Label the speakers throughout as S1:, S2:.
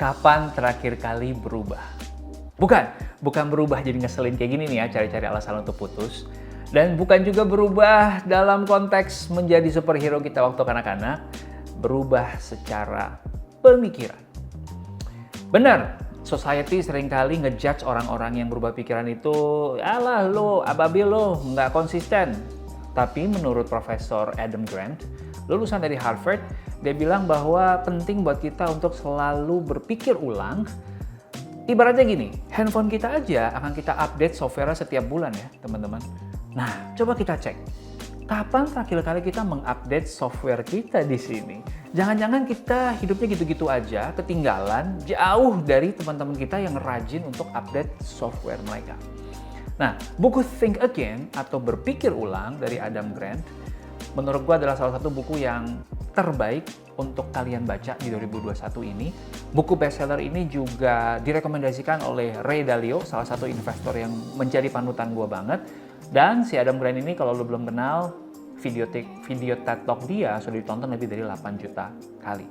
S1: Kapan terakhir kali berubah? Bukan berubah jadi ngeselin kayak gini nih ya, cari-cari alasan untuk putus. Dan bukan juga berubah dalam konteks menjadi superhero kita waktu kanak-kanak. Berubah secara pemikiran. Benar, society seringkali ngejudge orang-orang yang berubah pikiran itu, alah lo, ababil lo, nggak konsisten. Tapi menurut Profesor Adam Grant, lulusan dari Harvard, dia bilang bahwa penting buat kita untuk selalu berpikir ulang. Ibaratnya gini, handphone kita aja akan kita update software setiap bulan ya teman-teman. Nah, coba kita cek. Kapan terakhir kali kita mengupdate software kita di sini? Jangan-jangan kita hidupnya gitu-gitu aja, ketinggalan, jauh dari teman-teman kita yang rajin untuk update software mereka. Nah, buku Think Again atau Berpikir Ulang dari Adam Grant, menurut gua adalah salah satu buku yang terbaik untuk kalian baca di 2021 ini. Buku bestseller ini juga direkomendasikan oleh Ray Dalio, salah satu investor yang menjadi panutan gua banget. Dan si Adam Grant ini kalau lo belum kenal, video TED Talk dia sudah ditonton lebih dari 8 juta kali.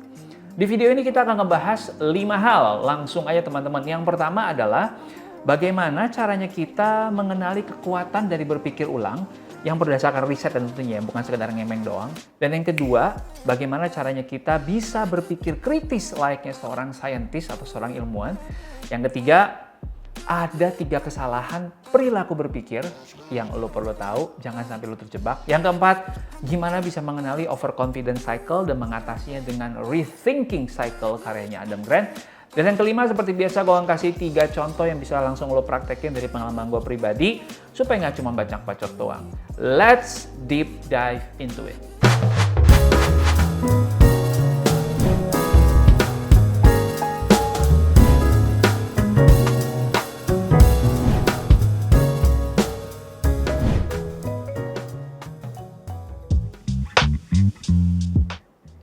S1: Di video ini kita akan ngebahas 5 hal, langsung aja teman-teman. Yang pertama adalah bagaimana caranya kita mengenali kekuatan dari berpikir ulang yang berdasarkan riset dan tentunya bukan sekedar ngemeng doang. Dan yang kedua, bagaimana caranya kita bisa berpikir kritis layaknya seorang saintis atau seorang ilmuwan. Yang ketiga, ada 3 kesalahan perilaku berpikir yang lo perlu tahu, jangan sampai lo terjebak. Yang keempat, gimana bisa mengenali overconfidence cycle dan mengatasinya dengan rethinking cycle karyanya Adam Grant. Dan yang kelima, seperti biasa gue akan kasih 3 contoh yang bisa langsung lo praktekin dari pengalaman gue pribadi supaya nggak cuma bacot-bacot doang. Let's deep dive into it.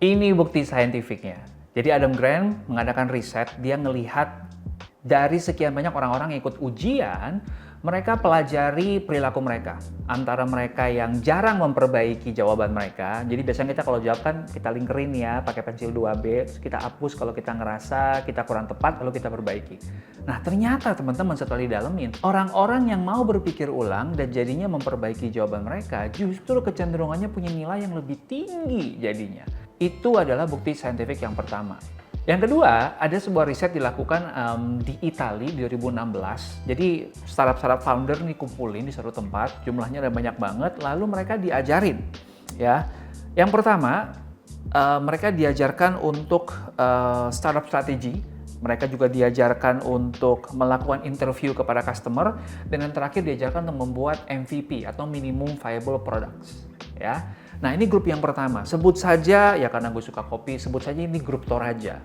S1: Ini bukti saintifiknya. Jadi Adam Grant mengadakan riset, dia ngelihat dari sekian banyak orang-orang yang ikut ujian, mereka pelajari perilaku mereka. Antara mereka yang jarang memperbaiki jawaban mereka, jadi biasanya kita kalau jawab kan kita lingkerin ya, pakai pensil 2B, terus kita hapus kalau kita ngerasa kita kurang tepat, lalu kita perbaiki. Nah ternyata teman-teman setelah didalemin, orang-orang yang mau berpikir ulang dan jadinya memperbaiki jawaban mereka, justru kecenderungannya punya nilai yang lebih tinggi jadinya. Itu adalah bukti saintifik yang pertama. Yang kedua, ada sebuah riset dilakukan di Italia di 2016. Jadi startup founder nih kumpulin di satu tempat, jumlahnya ada banyak banget, lalu mereka diajarin. Ya, yang pertama, mereka diajarkan untuk startup strategi. Mereka juga diajarkan untuk melakukan interview kepada customer, dan yang terakhir diajarkan untuk membuat MVP atau minimum viable products. Ya. Nah ini grup yang pertama, sebut saja, ya karena gue suka kopi, sebut saja ini grup Toraja.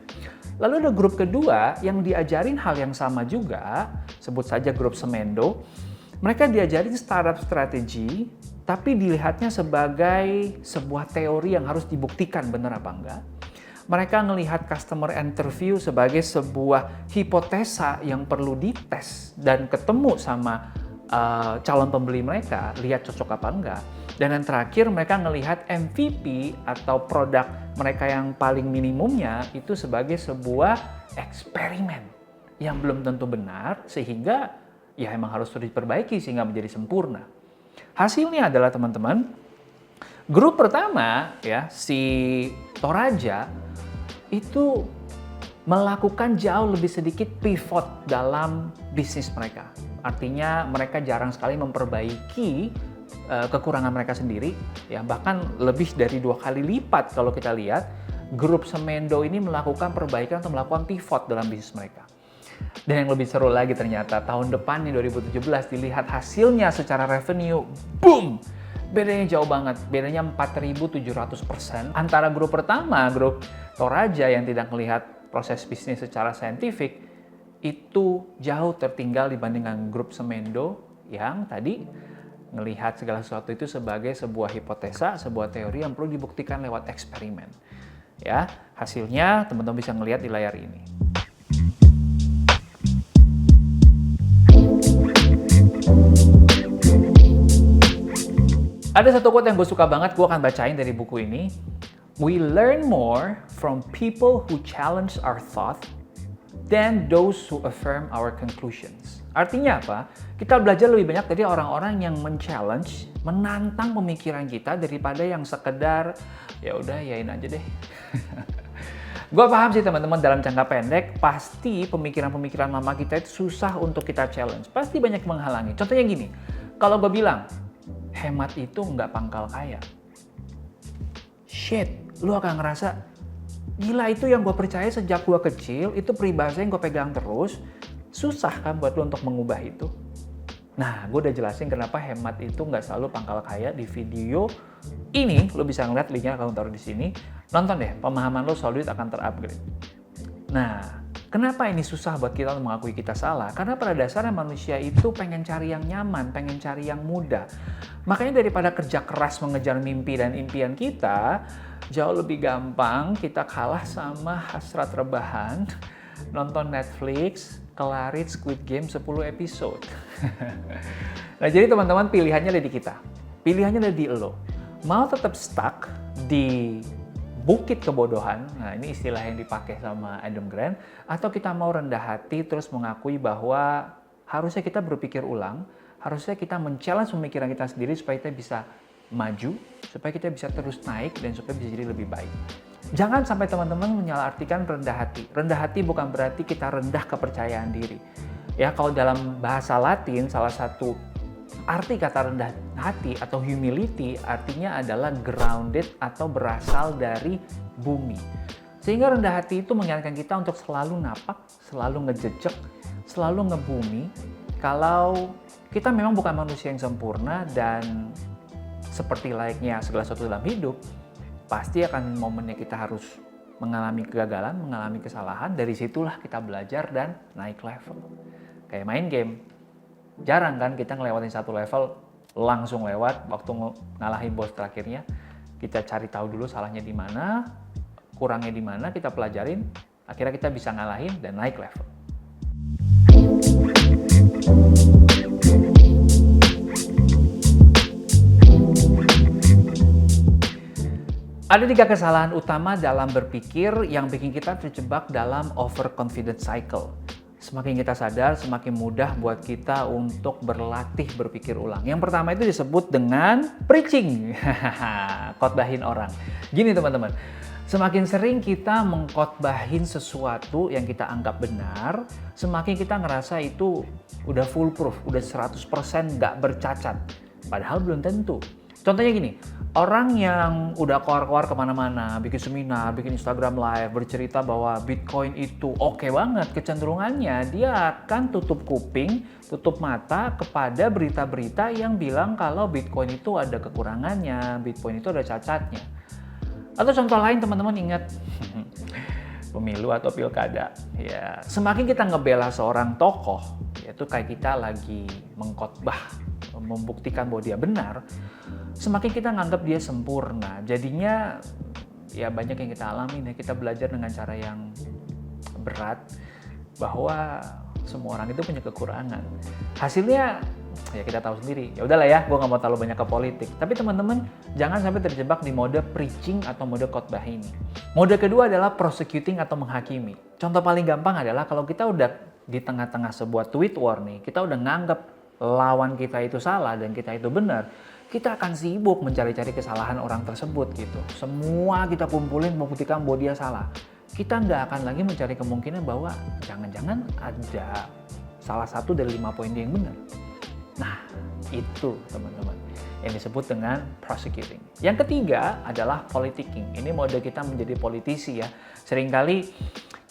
S1: Lalu ada grup kedua yang diajarin hal yang sama juga, sebut saja grup Semendo. Mereka diajarin startup strategi, tapi dilihatnya sebagai sebuah teori yang harus dibuktikan benar apa enggak. Mereka melihat customer interview sebagai sebuah hipotesa yang perlu dites dan ketemu sama calon pembeli mereka, lihat cocok apa enggak. Dan yang terakhir mereka melihat MVP atau produk mereka yang paling minimumnya itu sebagai sebuah eksperimen yang belum tentu benar, sehingga ya emang harus terus diperbaiki sehingga menjadi sempurna. Hasilnya adalah teman-teman, grup pertama ya si Toraja itu melakukan jauh lebih sedikit pivot dalam bisnis mereka. Artinya mereka jarang sekali memperbaiki kekurangan mereka sendiri, ya bahkan lebih dari 2 kali lipat kalau kita lihat grup Semendo ini melakukan perbaikan atau melakukan pivot dalam bisnis mereka. Dan yang lebih seru lagi ternyata tahun depan nih 2017 dilihat hasilnya secara revenue, boom! Bedanya jauh banget, bedanya 4.700% antara grup pertama, grup Toraja yang tidak melihat proses bisnis secara saintifik, itu jauh tertinggal dibandingkan grup Semendo yang tadi melihat segala sesuatu itu sebagai sebuah hipotesa, sebuah teori yang perlu dibuktikan lewat eksperimen. Ya, hasilnya teman-teman bisa ngelihat di layar ini. Ada satu quote yang gue suka banget, gue akan bacain dari buku ini. We learn more from people who challenge our thought than those who affirm our conclusions. Artinya apa? Kita belajar lebih banyak dari orang-orang yang men-challenge, menantang pemikiran kita daripada yang sekedar ya udah yain aja deh. Gue paham sih teman-teman, dalam jangka pendek pasti pemikiran-pemikiran lama kita itu susah untuk kita challenge. Pasti banyak menghalangi. Contohnya gini, kalau gue bilang hemat itu nggak pangkal kaya. Shit, lu akan ngerasa gila, itu yang gue percaya sejak gue kecil, itu peribahasa yang gue pegang terus. Susah kan buat lu untuk mengubah itu? Nah, gue udah jelasin kenapa hemat itu nggak selalu pangkal kaya di video ini. Lu bisa ngeliat linknya kalau taruh di sini. Nonton deh, pemahaman lu soal duit akan terupgrade. Nah, kenapa ini susah buat kita untuk mengakui kita salah? Karena pada dasarnya manusia itu pengen cari yang nyaman, pengen cari yang mudah. Makanya daripada kerja keras mengejar mimpi dan impian kita, jauh lebih gampang kita kalah sama hasrat rebahan, nonton Netflix, kelarin Squid Game 10 episode. Nah, jadi teman-teman, pilihannya ada di kita. Pilihannya ada di lo. Mau tetap stuck di bukit kebodohan, nah ini istilah yang dipakai sama Adam Grant, atau kita mau rendah hati terus mengakui bahwa harusnya kita berpikir ulang, harusnya kita men-challenge pemikiran kita sendiri supaya kita bisa maju, supaya kita bisa terus naik, dan supaya bisa jadi lebih baik. Jangan sampai teman-teman menyalahartikan rendah hati. Rendah hati bukan berarti kita rendah kepercayaan diri. Ya, kalau dalam bahasa Latin, salah satu arti kata rendah hati atau humility artinya adalah grounded atau berasal dari bumi. Sehingga rendah hati itu mengingatkan kita untuk selalu napak, selalu ngejejek, selalu ngebumi. Kalau kita memang bukan manusia yang sempurna, dan seperti layaknya segala sesuatu dalam hidup, pasti akan momennya kita harus mengalami kegagalan, mengalami kesalahan. Dari situlah kita belajar dan naik level. Kayak main game. Jarang kan kita ngelewatin satu level langsung lewat. Waktu ngalahin bos terakhirnya, kita cari tahu dulu salahnya di mana, kurangnya di mana, kita pelajarin, akhirnya kita bisa ngalahin dan naik level. Ada 3 kesalahan utama dalam berpikir yang bikin kita terjebak dalam overconfident cycle. Semakin kita sadar, semakin mudah buat kita untuk berlatih berpikir ulang. Yang pertama itu disebut dengan preaching. Khotbahin orang. Gini teman-teman, semakin sering kita mengkhotbahin sesuatu yang kita anggap benar, semakin kita ngerasa itu udah foolproof, udah 100% nggak bercacat. Padahal belum tentu. Contohnya gini, orang yang udah keluar-keluar kemana-mana, bikin seminar, bikin Instagram live, bercerita bahwa Bitcoin itu oke banget, kecenderungannya dia akan tutup kuping, tutup mata kepada berita-berita yang bilang kalau Bitcoin itu ada kekurangannya, Bitcoin itu ada cacatnya. Atau contoh lain teman-teman ingat, pemilu atau pilkada. Ya, semakin kita ngebela seorang tokoh, yaitu kayak kita lagi mengkhotbah, membuktikan bahwa dia benar, semakin kita nganggap dia sempurna. Jadinya ya banyak yang kita alami, ya kita belajar dengan cara yang berat bahwa semua orang itu punya kekurangan. Hasilnya ya kita tahu sendiri. Ya udahlah ya, gue nggak mau terlalu banyak ke politik. Tapi teman-teman jangan sampai terjebak di mode preaching atau mode khotbah ini. Mode kedua adalah prosecuting atau menghakimi. Contoh paling gampang adalah kalau kita udah di tengah-tengah sebuah tweet war nih, kita udah nganggap lawan kita itu salah dan kita itu benar, kita akan sibuk mencari-cari kesalahan orang tersebut gitu. Semua kita kumpulin membuktikan bahwa dia salah. Kita nggak akan lagi mencari kemungkinan bahwa jangan-jangan ada salah satu dari 5 poin dia yang benar. Nah, itu teman-teman yang disebut dengan prosecuting. Yang ketiga adalah politicking. Ini mode kita menjadi politisi ya. Seringkali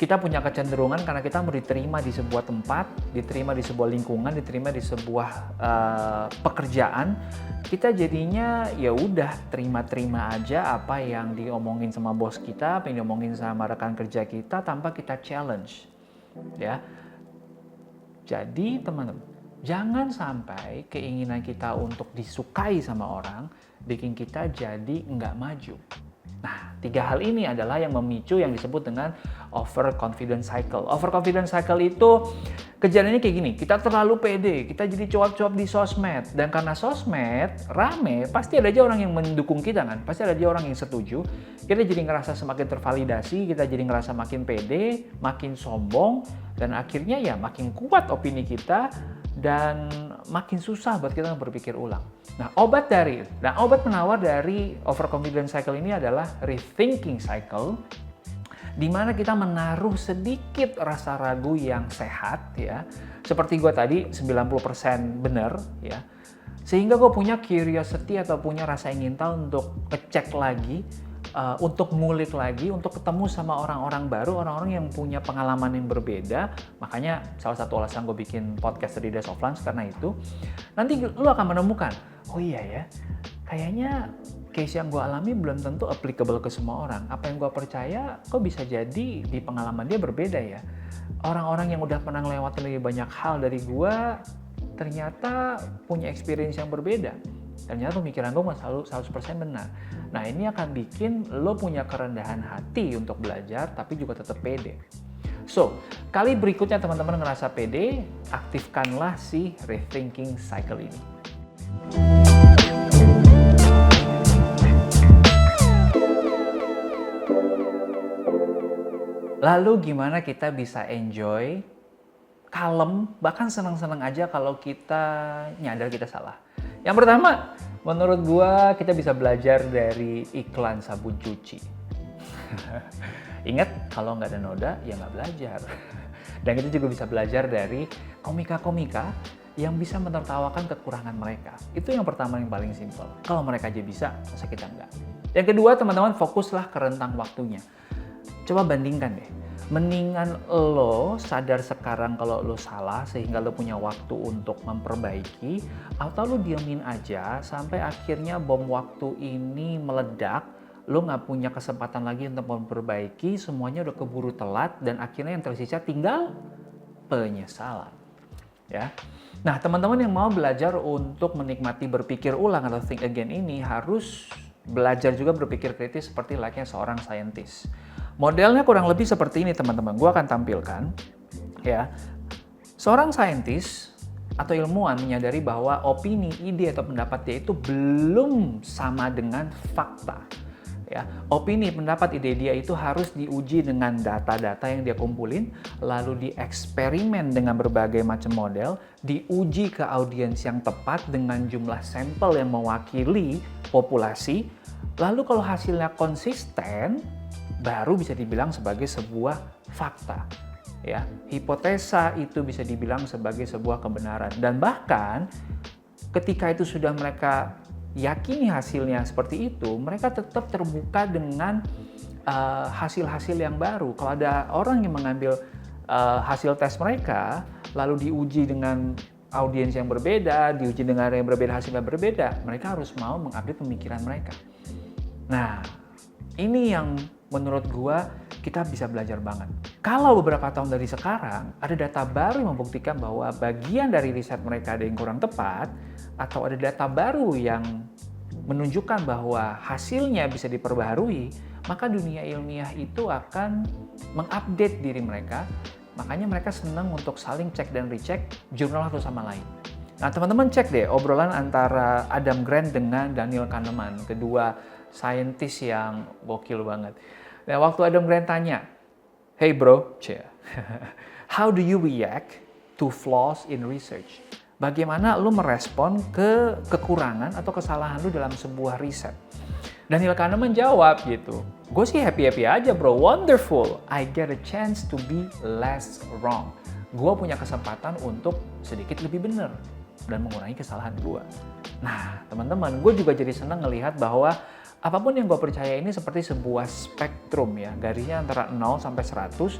S1: kita punya kecenderungan karena kita mau diterima di sebuah tempat, diterima di sebuah lingkungan, diterima di sebuah pekerjaan, kita jadinya ya udah terima-terima aja apa yang diomongin sama bos kita, apa yang diomongin sama rekan kerja kita tanpa kita challenge, ya. Jadi teman-teman, jangan sampai keinginan kita untuk disukai sama orang bikin kita jadi nggak maju. Nah, 3 hal ini adalah yang memicu yang disebut dengan overconfident cycle. Overconfident cycle itu Kejadiannya kayak gini, kita terlalu pede, kita jadi cuap-cuap di sosmed. Dan karena sosmed rame, pasti ada aja orang yang mendukung kita kan, pasti ada aja orang yang setuju. Kita jadi ngerasa semakin tervalidasi, kita jadi ngerasa makin pede, makin sombong, dan akhirnya ya makin kuat opini kita, dan makin susah buat kita berpikir ulang. Nah, obat penawar dari overconfidence cycle ini adalah rethinking cycle, di mana kita menaruh sedikit rasa ragu yang sehat ya. Seperti gue tadi 90% benar ya. Sehingga gue punya curiosity atau punya rasa ingin tahu untuk ngecek lagi, untuk ngulik lagi, untuk ketemu sama orang-orang baru, orang-orang yang punya pengalaman yang berbeda. Makanya salah satu alasan gue bikin podcast 3 Days of Lunch karena itu. Nanti lu akan menemukan, oh iya ya, kayaknya case yang gue alami belum tentu applicable ke semua orang. Apa yang gue percaya kok bisa jadi di pengalaman dia berbeda ya. Orang-orang yang udah pernah ngelewatin lebih banyak hal dari gue ternyata punya experience yang berbeda. Ternyata pemikiran gue nggak selalu 100% benar. Nah, ini akan bikin lo punya kerendahan hati untuk belajar tapi juga tetap pede. So, kali berikutnya teman-teman ngerasa pede, aktifkanlah si rethinking cycle ini. Lalu gimana kita bisa enjoy, kalem, bahkan senang-senang aja kalau kita nyadar kita salah? Yang pertama, menurut gua kita bisa belajar dari iklan sabun cuci. Ingat, kalau nggak ada noda, ya nggak belajar. Dan kita juga bisa belajar dari komika-komika yang bisa menertawakan kekurangan mereka. Itu yang pertama yang paling simpel. Kalau mereka aja bisa, masa kita nggak? Yang kedua, teman-teman, fokuslah ke rentang waktunya. Coba bandingkan deh, mendingan lo sadar sekarang kalau lo salah sehingga lo punya waktu untuk memperbaiki, atau lo diamin aja sampai akhirnya bom waktu ini meledak, lo nggak punya kesempatan lagi untuk memperbaiki, semuanya udah keburu telat dan akhirnya yang tersisa tinggal penyesalan. Ya. Nah, teman-teman yang mau belajar untuk menikmati berpikir ulang atau think again ini harus belajar juga berpikir kritis seperti layaknya seorang scientist. Modelnya kurang lebih seperti ini teman-teman, gue akan tampilkan ya. Seorang saintis atau ilmuwan menyadari bahwa opini, ide atau pendapat dia itu belum sama dengan fakta. Ya, opini, pendapat, ide dia itu harus diuji dengan data-data yang dia kumpulin, lalu dieksperimen dengan berbagai macam model, diuji ke audiens yang tepat dengan jumlah sampel yang mewakili populasi, lalu kalau hasilnya konsisten, baru bisa dibilang sebagai sebuah fakta. Ya, hipotesa itu bisa dibilang sebagai sebuah kebenaran. Dan bahkan ketika itu sudah mereka yakini hasilnya seperti itu, mereka tetap terbuka dengan hasil-hasil yang baru. Kalau ada orang yang mengambil hasil tes mereka, lalu diuji dengan audiens yang berbeda, diuji dengan yang berbeda, hasilnya berbeda, mereka harus mau mengupdate pemikiran mereka. Nah, ini yang menurut gua kita bisa belajar banget. Kalau beberapa tahun dari sekarang ada data baru yang membuktikan bahwa bagian dari riset mereka ada yang kurang tepat, atau ada data baru yang menunjukkan bahwa hasilnya bisa diperbaharui, maka dunia ilmiah itu akan mengupdate diri mereka. Makanya mereka senang untuk saling cek dan recheck jurnal satu sama lain. Nah, teman-teman cek deh obrolan antara Adam Grant dengan Daniel Kahneman, kedua saintis yang gokil banget. Nah, waktu Adam Grant tanya, "Hey bro, how do you react to flaws in research?" Bagaimana lu merespon ke kekurangan atau kesalahan lu dalam sebuah riset? Daniel Kahneman jawab gitu, "Gue sih happy-happy aja bro, wonderful. I get a chance to be less wrong." Gue punya kesempatan untuk sedikit lebih benar dan mengurangi kesalahan gue. Nah, teman-teman, gue juga jadi senang ngelihat bahwa apapun yang gue percaya ini seperti sebuah spektrum ya, garisnya antara 0 sampai 100.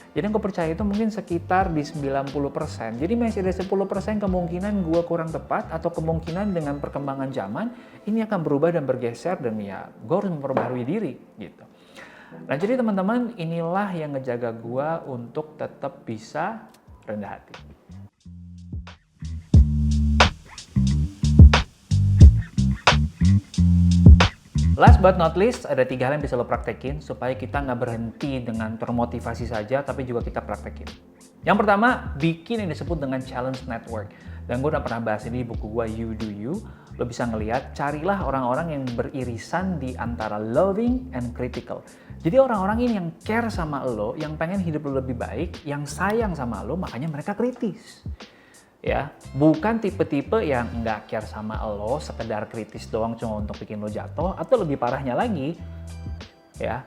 S1: Jadi yang gue percaya itu mungkin sekitar di 90%. Jadi masih ada 10% kemungkinan gue kurang tepat, atau kemungkinan dengan perkembangan zaman ini akan berubah dan bergeser, dan ya gue harus memperbaharui diri gitu. Nah, jadi teman-teman, inilah yang ngejaga gue untuk tetap bisa rendah hati. Last but not least, ada 3 hal yang bisa lo praktekin supaya kita nggak berhenti dengan termotivasi saja, tapi juga kita praktekin. Yang pertama, bikin yang disebut dengan challenge network. Dan gue udah pernah bahas ini di buku gue, You Do You. Lo bisa ngeliat, carilah orang-orang yang beririsan di antara loving and critical. Jadi orang-orang ini yang care sama lo, yang pengen hidup lo lebih baik, yang sayang sama lo, makanya mereka kritis. Ya, bukan tipe-tipe yang nggak care sama lo, sekedar kritis doang cuma untuk bikin lo jatuh, atau lebih parahnya lagi, ya,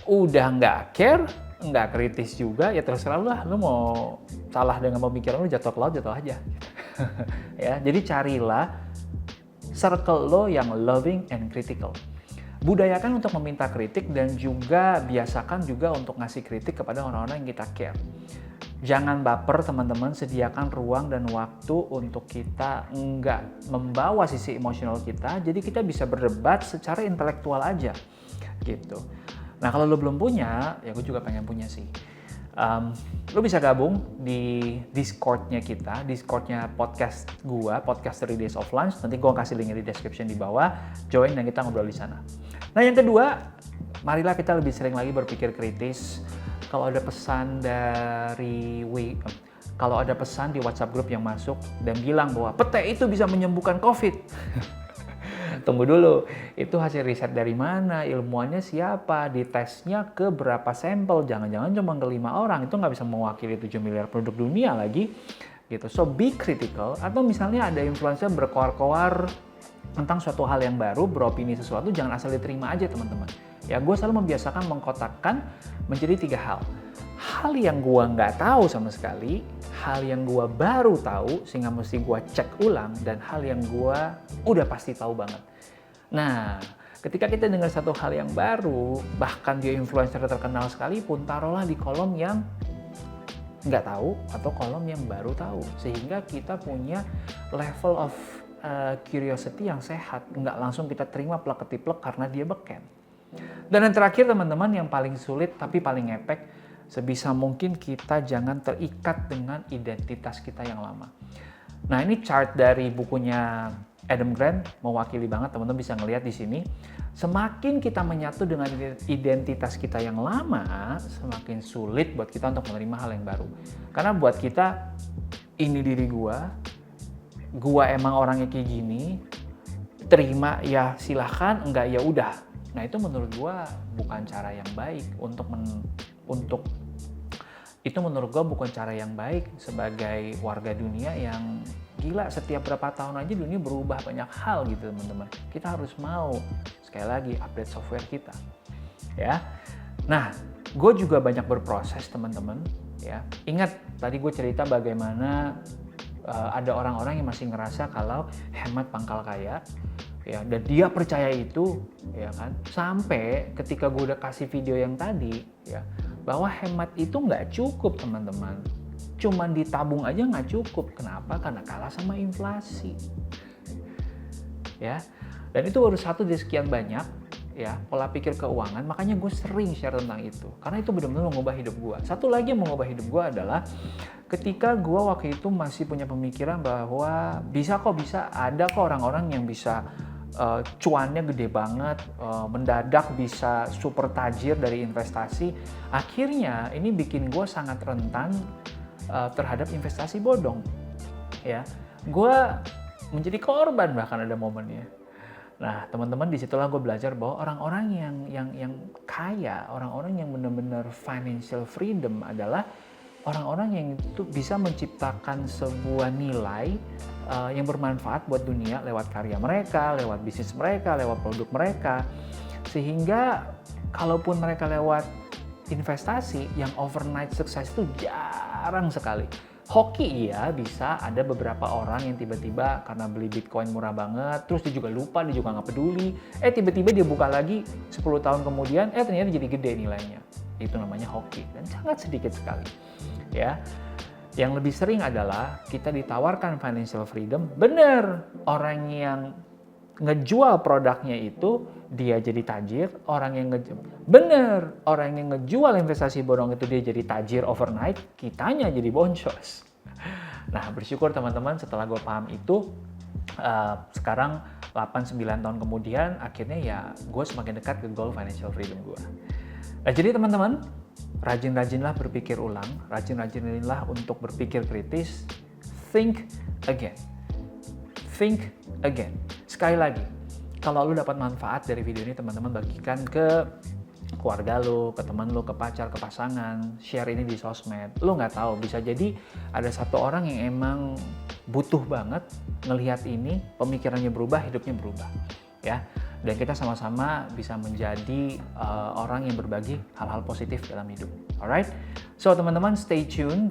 S1: udah nggak care, nggak kritis juga, ya terserah lo lah, lo mau salah dengan pemikiran lo, jatuh ke laut, jatuh aja. Ya, jadi carilah circle lo yang loving and critical. Budayakan untuk meminta kritik dan juga biasakan juga untuk ngasih kritik kepada orang-orang yang kita care. Jangan baper teman-teman, sediakan ruang dan waktu untuk kita nggak membawa sisi emosional kita, jadi kita bisa berdebat secara intelektual aja, gitu. Nah kalau lo belum punya, ya gue juga pengen punya sih. Lo bisa gabung di Discord-nya kita, Discord-nya podcast gue, Podcast 3 Days of Lunch, nanti gue kasih linknya di description di bawah, join dan kita ngobrol di sana. Nah yang kedua, marilah kita lebih sering lagi berpikir kritis. Kalau ada pesan di WhatsApp grup yang masuk dan bilang bahwa pete itu bisa menyembuhkan COVID. Tunggu dulu, itu hasil riset dari mana? Ilmuannya siapa? Ditesnya ke berapa sampel? Jangan-jangan cuma ke 5 orang, itu nggak bisa mewakili 7 miliar penduduk dunia lagi. Gitu. So be critical. Atau misalnya ada influencer berkoar-koar tentang suatu hal yang baru, beropini sesuatu, jangan asal diterima aja teman-teman. Ya, gue selalu membiasakan mengkotakkan menjadi 3 hal. Hal yang gue nggak tahu sama sekali, hal yang gue baru tahu sehingga mesti gue cek ulang, dan hal yang gue udah pasti tahu banget. Nah, ketika kita dengar satu hal yang baru, bahkan dia influencer terkenal sekalipun, taruhlah di kolom yang nggak tahu atau kolom yang baru tahu. Sehingga kita punya level of curiosity yang sehat, nggak langsung kita terima plek-ketiplek karena dia beken. Dan yang terakhir teman-teman, yang paling sulit tapi paling ngepek, sebisa mungkin kita jangan terikat dengan identitas kita yang lama. Nah ini chart dari bukunya Adam Grant, mewakili banget, teman-teman bisa ngelihat di sini. Semakin kita menyatu dengan identitas kita yang lama, semakin sulit buat kita untuk menerima hal yang baru. Karena buat kita, ini diri gua emang orangnya kayak gini, terima ya silahkan, enggak ya udah. Nah itu menurut gua bukan cara yang baik itu menurut gua bukan cara yang baik sebagai warga dunia yang gila, setiap berapa tahun aja dunia berubah banyak hal gitu teman-teman. Kita harus mau sekali lagi update software kita, ya. Nah, gue juga banyak berproses teman-teman, ya. Ingat tadi gue cerita bagaimana ada orang-orang yang masih ngerasa kalau hemat pangkal kaya, ya, dan dia percaya itu, ya kan, sampai ketika gue udah kasih video yang tadi, ya, bahwa hemat itu nggak cukup teman-teman, cuman ditabung aja nggak cukup. Kenapa? Karena kalah sama inflasi, ya, dan itu baru satu dari sekian banyak, ya, pola pikir keuangan. Makanya gue sering share tentang itu, karena itu benar-benar mengubah hidup gue. Satu lagi yang mengubah hidup gue adalah ketika gue waktu itu masih punya pemikiran bahwa bisa ada kok orang-orang yang bisa cuannya gede banget, mendadak bisa super tajir dari investasi. Akhirnya ini bikin gue sangat rentan terhadap investasi bodong. Ya, gue menjadi korban bahkan ada momennya. Nah, teman-teman, disitulah gue belajar bahwa orang-orang yang kaya, orang-orang yang benar-benar financial freedom adalah orang-orang yang itu bisa menciptakan sebuah nilai yang bermanfaat buat dunia lewat karya mereka, lewat bisnis mereka, lewat produk mereka. Sehingga kalaupun mereka lewat investasi, yang overnight sukses itu jarang sekali. Hoki iya bisa, ada beberapa orang yang tiba-tiba karena beli Bitcoin murah banget, terus dia juga lupa, dia juga nggak peduli, tiba-tiba dia buka lagi 10 tahun kemudian, ternyata jadi gede nilainya. Itu namanya hoki, dan sangat sedikit sekali. Ya, yang lebih sering adalah kita ditawarkan financial freedom, bener, orang yang ngejual produknya itu dia jadi tajir, orang yang ngejual investasi bodong itu dia jadi tajir overnight, kitanya jadi boncos. Nah, bersyukur teman-teman setelah gue paham itu, sekarang 8-9 tahun kemudian akhirnya ya gue semakin dekat ke goal financial freedom gue. Nah, jadi teman-teman, rajin-rajinlah berpikir ulang, rajin-rajinlah untuk berpikir kritis, think again. Think again. Sekali lagi, kalau lu dapat manfaat dari video ini, teman-teman bagikan ke keluarga lu, ke teman lu, ke pacar, ke pasangan, share ini di sosmed. Lu nggak tahu, bisa jadi ada satu orang yang emang butuh banget ngelihat ini, pemikirannya berubah, hidupnya berubah, ya. Dan kita sama-sama bisa menjadi orang yang berbagi hal-hal positif dalam hidup. Alright? So teman-teman stay tune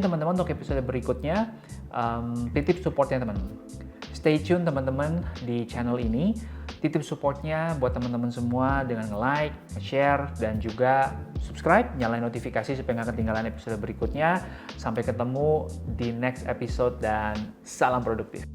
S1: teman-teman untuk episode berikutnya. Titip supportnya teman-teman. Stay tune teman-teman di channel ini. Titip supportnya buat teman-teman semua dengan nge-like, nge-share, dan juga subscribe, nyalain notifikasi supaya nggak ketinggalan episode berikutnya. Sampai ketemu di next episode dan salam produktif.